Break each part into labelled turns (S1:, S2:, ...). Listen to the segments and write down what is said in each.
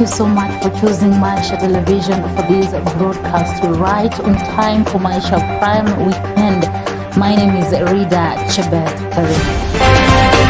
S1: so much for choosing Maisha Television for this broadcast. You're right on time for Maisha Prime Weekend. My name is Rida Chebet Karim.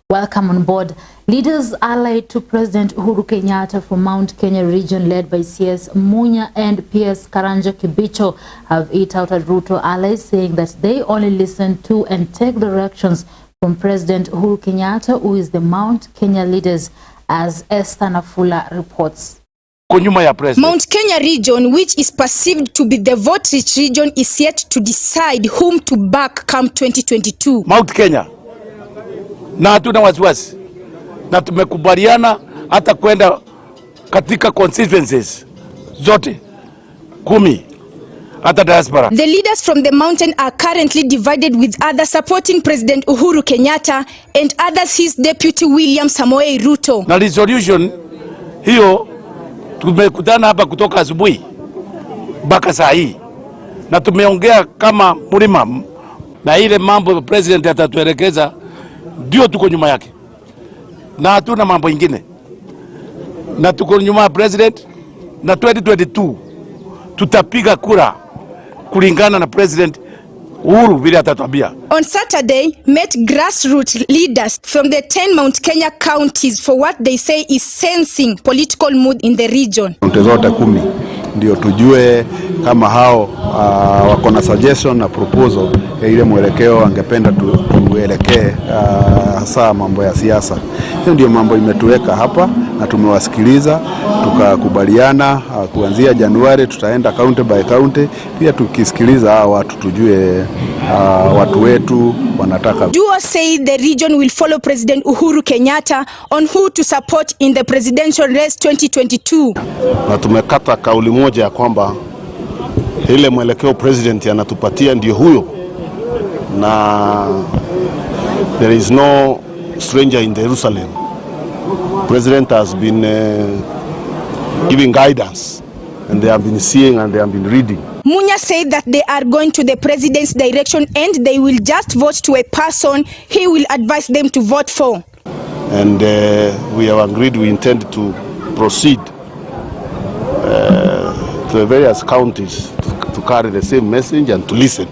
S1: Welcome on board. Leaders allied to President Uhuru Kenyatta from Mount Kenya region led by CS Munya and PS Karanja Kibicho have hit out at Ruto allies, saying that they only listen to and take directions from President Uhuru Kenyatta, who is the Mount Kenya leaders, as Esther Nafula reports.
S2: Mount Kenya region, which is perceived to be the vote-rich region, is yet to decide whom to back come 2022.
S3: Mount Kenya. Na hatuna wasiwasi na tumekubaliana hata kwenda katika constituencies zote 10 hata diaspora.
S2: The leaders from the mountain are currently divided, with others supporting President Uhuru Kenyatta and others his deputy William Samoei Ruto.
S3: Na resolution hiyo tumekutana hapa kutoka asubuhi mpaka saa hii na tumeongea kama mlima, na ile mambo president atatuelekeza ndio tuko nyuma yake, na hatuna mambo ingine, na tuko nyuma ya president. Na 2022 tutapiga kura kulingana na president Uhuru vile atatuambia.
S2: On Saturday, met grassroots leaders from the 10 Mount Kenya counties for what they say is sensing political mood in the region.
S4: Zote 10 ndio tujue kama hao wako na suggestion na proposal ya ile mwelekeo angependa tuelekee, hasa mambo ya siasa. Hiyo ndio mambo imetuweka hapa na tumewasikiliza tukakubaliana kuanzia Januari tutaenda county by county, pia tukisikiliza hao watu tujue watu wetu wanataka.
S2: Duo say the region will follow President Uhuru Kenyatta on who to support in the presidential race 2022.
S5: Na tumekata kauli moja ya kwamba ile mwelekeo president anatupatia ndio huyo, na there is no stranger in Jerusalem. President has been giving guidance, and they have been seeing and they have been reading.
S2: Munya said that they are going to the president's direction and they will just vote to a person he will advise them to vote for.
S5: And we have agreed we intend to proceed to the various counties to carry the same message and to listen,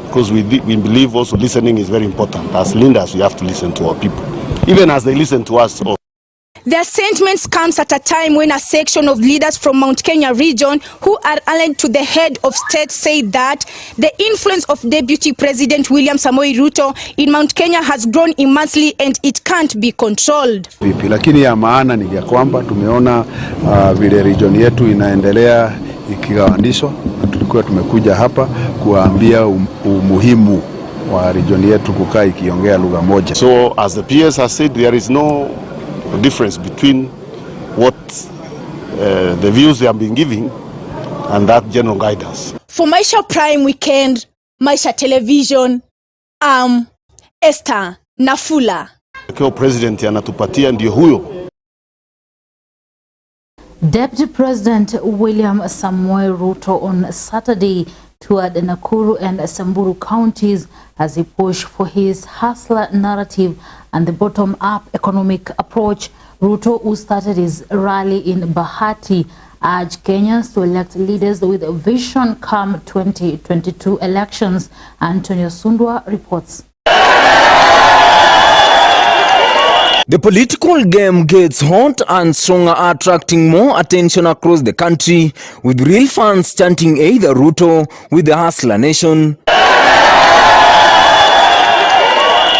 S5: because we believe also listening is very important. As leaders, we have to listen to our people, even as they listen to us.
S2: Their sentiments comes at a time when a section of leaders from Mount Kenya region who are allied to the head of state say that the influence of Deputy President William Samoei Ruto in Mount Kenya has grown immensely and it can't be controlled.
S4: Lakini ya maana ni ya kwamba tumeona vile region yetu inaendelea ikigawanyishwa, na tulikuwa tumekuja hapa kuambia umuhimu wa region yetu kukaa ikiongea lugha moja.
S5: So as the PS has said, there is no difference between what the views they have been giving and that general guidance.
S2: For Maisha Prime Weekend, Maisha Television, Esther Nafula.
S5: President anatupatia ndio huyo.
S1: Deputy President William Samoei Ruto on Saturday toured Nakuru and Samburu counties as he pushed for his hustler narrative and the bottom-up economic approach. Ruto, who started his rally in Bahati, urged Kenyans to elect leaders with a vision come 2022 elections. Antonio Sundwa reports.
S6: The political game gets hot and stronger, attracting more attention across the country, with real fans chanting either Ruto with the Hustler Nation,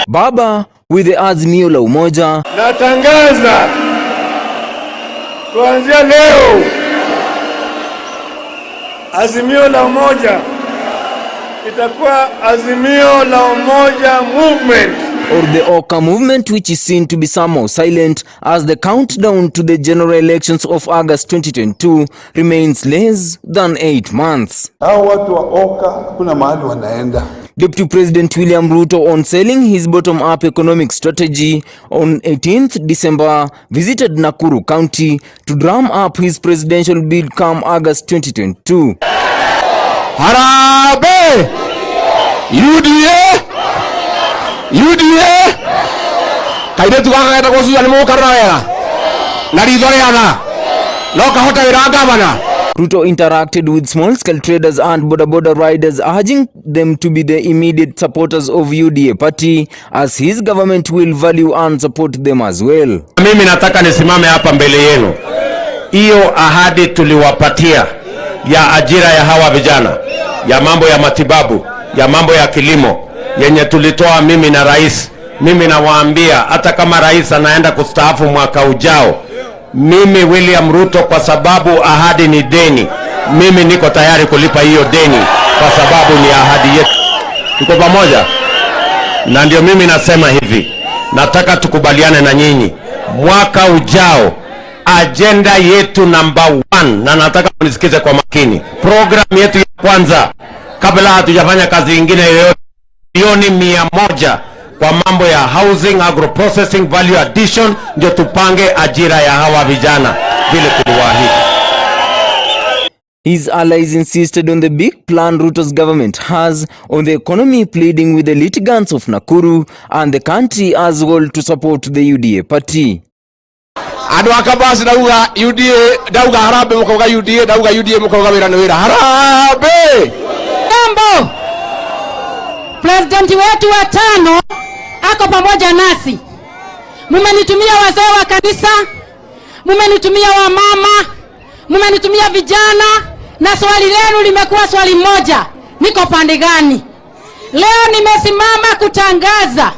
S6: Baba with the Azimio la Umoja.
S3: Natangaza kuanzia leo Azimio la Umoja itakuwa Azimio la Umoja Movement.
S6: or the Oka movement, which is seen to be somehow silent as the countdown to the general elections of August 2022 remains less than 8 months.
S7: Hao watu wa Oka kuna mahali wanaenda.
S6: Deputy President William Ruto, on selling his bottom-up economic strategy on 18th December, visited Nakuru County to drum up his presidential bid come August 2022.
S3: Harabe! UDA! UDA! Kaidetu kakaita kusuza ni mukarna wega. Naridhoreana. Loka hota wiragavana.
S6: Ruto interacted with small-scale traders and border riders, urging them to be the immediate supporters of UDA party, as his government will value and support them as well.
S3: Mimi nataka nisimame hapa mbele yenu. Hiyo ahadi tuliwapatia ya ajira ya hawa vijana, ya mambo ya matibabu, ya mambo ya kilimo, yenye tulitoa mimi na rais. Mimi nawaambia hata kama rais anaenda kustaafu mwaka ujao, mimi William Ruto, kwa sababu ahadi ni deni, mimi niko tayari kulipa hiyo deni kwa sababu ni ahadi yetu. Tuko pamoja? Na ndio mimi nasema hivi, nataka tukubaliane na nyinyi, mwaka ujao agenda yetu number 1, na nataka mnisikize kwa makini, program yetu ya kwanza kabla hatujafanya kazi nyingine yoyote, milioni 100 kwa mambo ya housing, agro-processing, value addition, ndio tupange ajira ya hawa vijana vile tuliwaahidi.
S6: His allies insisted on the big plan Ruto's government has on the economy, pleading with the litigants of Nakuru and the country as well to support the UDA party.
S3: Adu akabasi dauga UDA, dauga harabe mukoga UDA, dauga UDA mukoga wira harabe.
S8: Jambo, President wetu wa 5 ako pamoja nasi. Mumenitumia wazee wa kanisa, mumenitumia wa mama, mumenitumia vijana, na swali lenu limekuwa swali moja: niko pande gani? Leo nimesimama kutangaza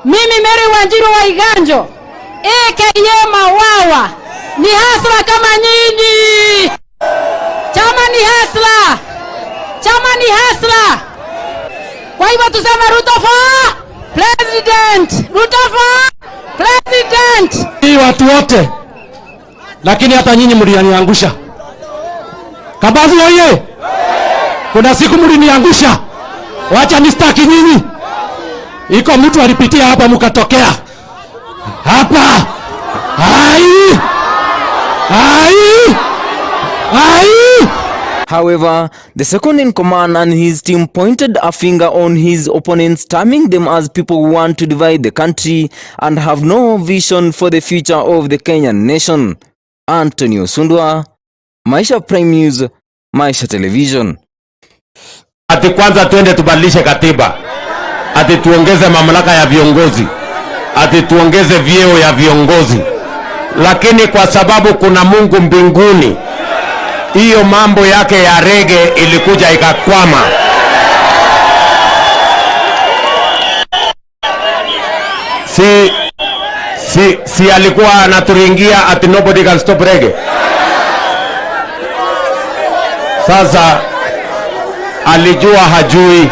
S8: mimi Mary Wanjiru wa Iganjo aka Mawawa ni hasla kama nyinyi. Chama ni hasla, chama ni hasla. Kwa hivyo tuseme Ruto for President, Ruto for President.
S3: Hii watu wote, lakini hata nyinyi mliniangusha. Kabazi oye! Kuna siku mliniangusha. Wacha nistaki nyinyi. Iko mtu alipitia hapa mkatokea. Hapa. Ai! Ai! Ai!
S6: However, the second in command and his team pointed a finger on his opponents, terming them as people who want to divide the country and have no vision for the future of the Kenyan nation. Anthony Osundwa, Maisha Prime News, Maisha Television.
S3: Ati kwanza tuende tubadilishe katiba. Ati tuongeze mamlaka ya viongozi. Ati tuongeze vyeo ya viongozi. Lakini kwa sababu kuna Mungu mbinguni, hiyo mambo yake ya rege ilikuja ikakwama. Si alikuwa anaturingia ati nobody can stop rege. Sasa alijua hajui,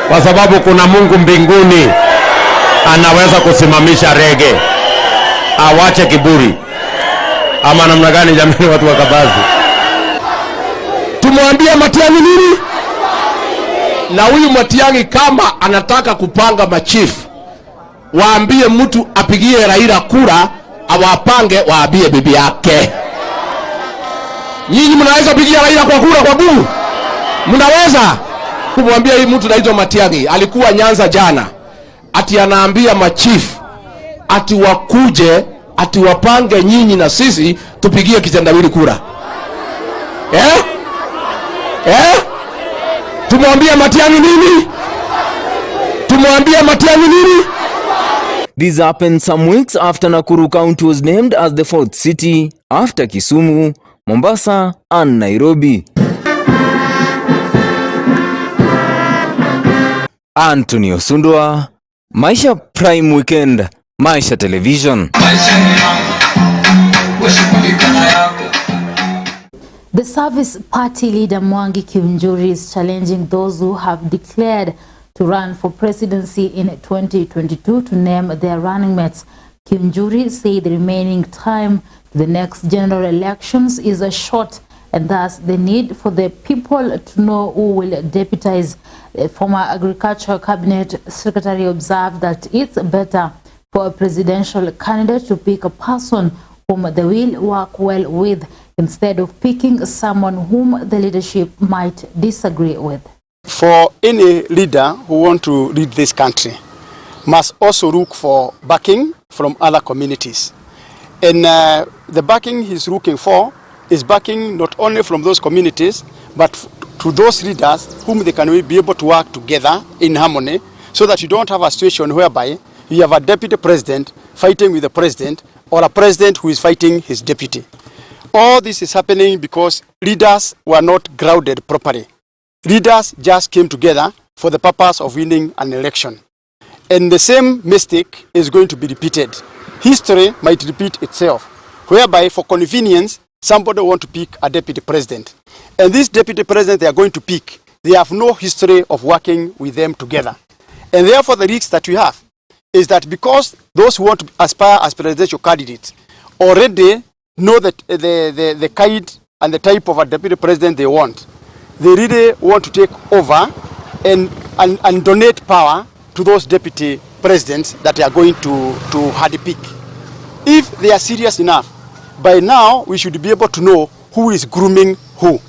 S3: kwa sababu kuna Mungu mbinguni anaweza kusimamisha rege. Awache kiburi. Ama namna gani jamii watu wa Kabazi? Tumwambie Matiang'i nini? Na huyu Matiang'i kama anataka kupanga machifu, waambie mtu apigie Raila kura, awapange waambie bibi yake. Nyinyi mnaweza pigia Raila kwa kura kwa bugu? Mnaweza? Kumwambia hii mtu naitwa Matiang'i alikuwa Nyanza jana, ati anaambia machifu ati wakuje, ati wapange nyinyi na sisi tupigie kitendawili kura. Tumwambie Matiang'i nini? Tumwambie Matiang'i nini?
S6: This happened some weeks after Nakuru County was named as the 4th city after Kisumu, Mombasa and Nairobi. Anthony Osundwa, Maisha Prime Weekend, Maisha Television.
S1: The Service Party leader Mwangi Kiunjuri is challenging those who have declared to run for presidency in 2022 to name their running mates. Kiunjuri said the remaining time to the next general elections is short, and thus the need for the people to know who will deputize. The former Agricultural Cabinet Secretary observed that it's better for a presidential candidate to pick a person whom they will work well with instead of picking someone whom the leadership might disagree with.
S9: For any leader who wants to lead this country must also look for backing from other communities. And the backing he's looking for is backing not only from those communities, but to those leaders whom they can be able to work together in harmony, so that you don't have a situation whereby you have a deputy president fighting with the president, or a president who is fighting his deputy. All this is happening because leaders were not grounded properly. Leaders just came together for the purpose of winning an election. And the same mistake is going to be repeated. History might repeat itself, whereby for convenience, somebody want to pick a deputy president. And this deputy president they are going to pick, they have no history of working with them together. And therefore the risk that we have is that because those who want to aspire as presidential candidates already know that the kind and the type of a deputy president they want, they really want to take over and donate power to those deputy presidents that they are going to handpick. If they are serious enough, by now we should be able to know who is grooming who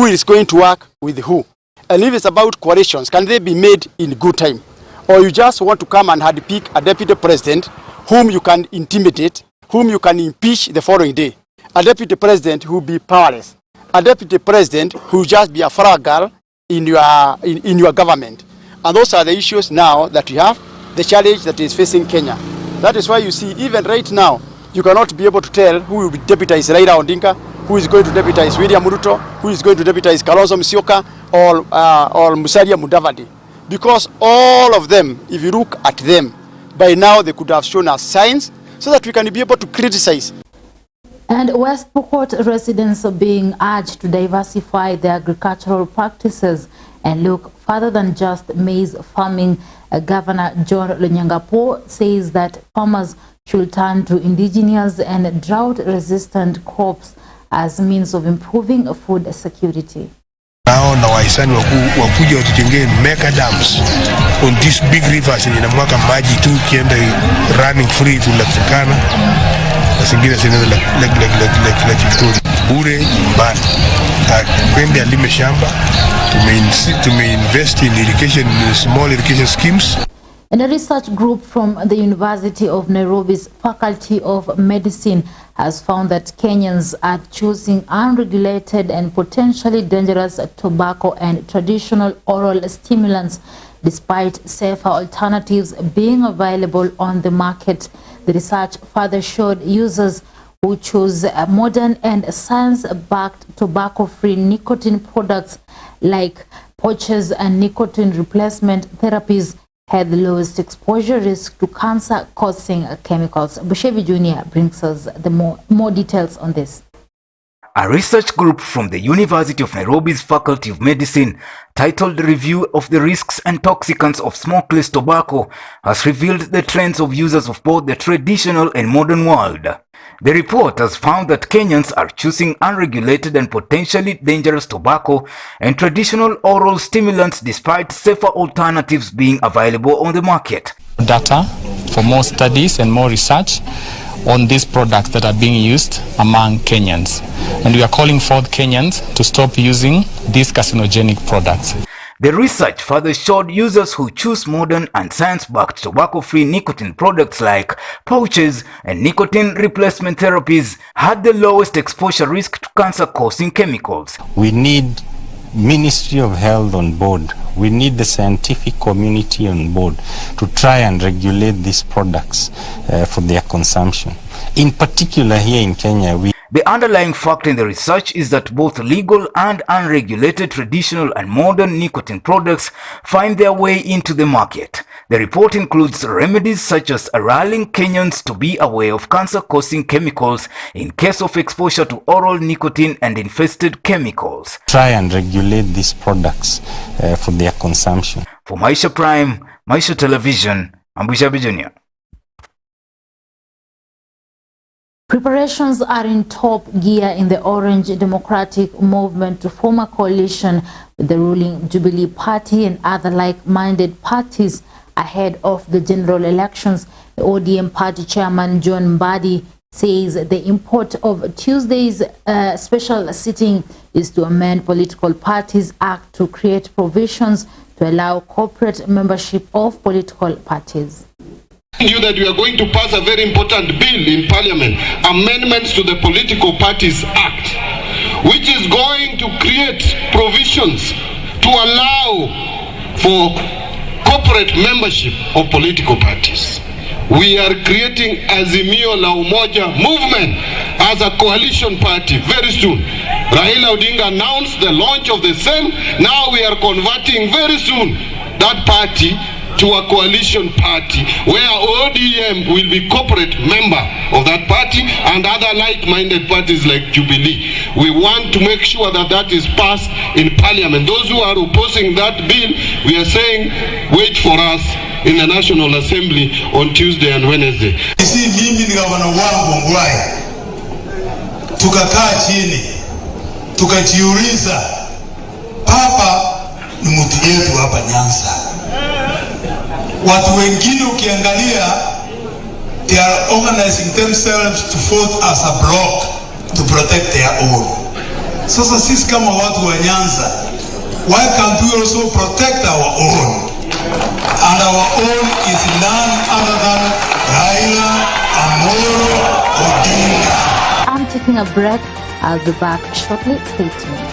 S9: is going to work with who. And if it's about coalitions, can they be made in good time? Or you just want to come and handpick a deputy president whom you can intimidate, whom you can impeach the following day. A deputy president who will be powerless. A deputy president who will just be a flower girl in your government. And those are the issues now that we have, the challenge that is facing Kenya. That is why you see, even right now, you cannot be able to tell who will deputize Raila Odinga, who is going to deputize William Ruto, who is going to deputize Kalonzo Musyoka, or Musalia Mudavadi. Because all of them, if you look at them, by now they could have shown us signs so that we can be able to criticize.
S1: And West Pokot residents are being urged to diversify their agricultural practices and look further than just maize farming. Governor John Lonyangapo says that farmers should turn to indigenous and drought-resistant crops as means of improving food security.
S10: Na wahisani wakuja watujengee mega dams on these big rivers yenye inamwaga maji tu kienda running free kulakikana na zingine zinaenda like Victoria bure nyumbani. Twende alime shamba, tumeinvest in irrigation, small irrigation schemes.
S1: And a research group from the University of Nairobi's Faculty of Medicine has found that Kenyans are choosing unregulated and potentially dangerous tobacco and traditional oral stimulants despite safer alternatives being available on the market. The research further showed users who choose modern and science-backed tobacco-free nicotine products like pouches and nicotine replacement therapies had the lowest exposure risk to cancer-causing chemicals. Bushevi Jr. brings us the more details on this.
S11: A research group from the University of Nairobi's Faculty of Medicine, titled Review of the Risks and Toxicants of Smokeless Tobacco, has revealed the trends of users of both the traditional and modern world. The report has found that Kenyans are choosing unregulated and potentially dangerous tobacco and traditional oral stimulants despite safer alternatives being available on the market.
S12: Data for more studies and more research on these products that are being used among Kenyans. And we are calling for Kenyans to stop using these carcinogenic products.
S11: The research further showed users who choose modern and science-backed tobacco-free nicotine products like pouches and nicotine replacement therapies had the lowest exposure risk to cancer-causing chemicals.
S13: We need Ministry of Health on board. We need the scientific community on board to try and regulate these products for their consumption. In particular here in Kenya,
S11: the underlying fact in the research is that both legal and unregulated traditional and modern nicotine products find their way into the market. The report includes remedies such as rallying Kenyans to be aware of cancer-causing chemicals in case of exposure to oral nicotine and infested chemicals.
S13: Try and regulate these products for their consumption.
S11: For Maisha Prime, Maisha Television, I'm Bushabi Jr.
S1: Preparations are in top gear in the Orange Democratic Movement to form a coalition with the ruling Jubilee Party and other like-minded parties ahead of the general elections. The ODM party chairman John Mbadi says the import of Tuesday's special sitting is to amend Political Parties Act to create provisions to allow corporate membership of political parties.
S14: You that we are going to pass a very important bill in Parliament, amendments to the Political Parties Act, which is going to create provisions to allow for corporate membership of political parties. We are creating Azimio la Umoja movement as a coalition party very soon. Raila Odinga announced the launch of the same. Now we are converting very soon that party to a coalition party where ODM will be corporate member of that party and other like-minded parties like Jubilee. We want to make sure that that is passed in Parliament. Those who are opposing that bill, we are saying wait for us in the National Assembly on Tuesday and Wednesday.
S15: Sisi mimi ni gavana wangu Ngwai, tukakaa chini tukajiuliza, hapa ni mtu yetu hapa Nyanza. Watu wengine ukiangalia, they are organizing themselves to vote as a block to protect their own. Sasa sisi kama watu wa Nyanza, why can't we also protect our own? And our own is none other than Raila Amolo Odinga.
S1: I'm taking a break. I'll be back shortly. Stay tuned.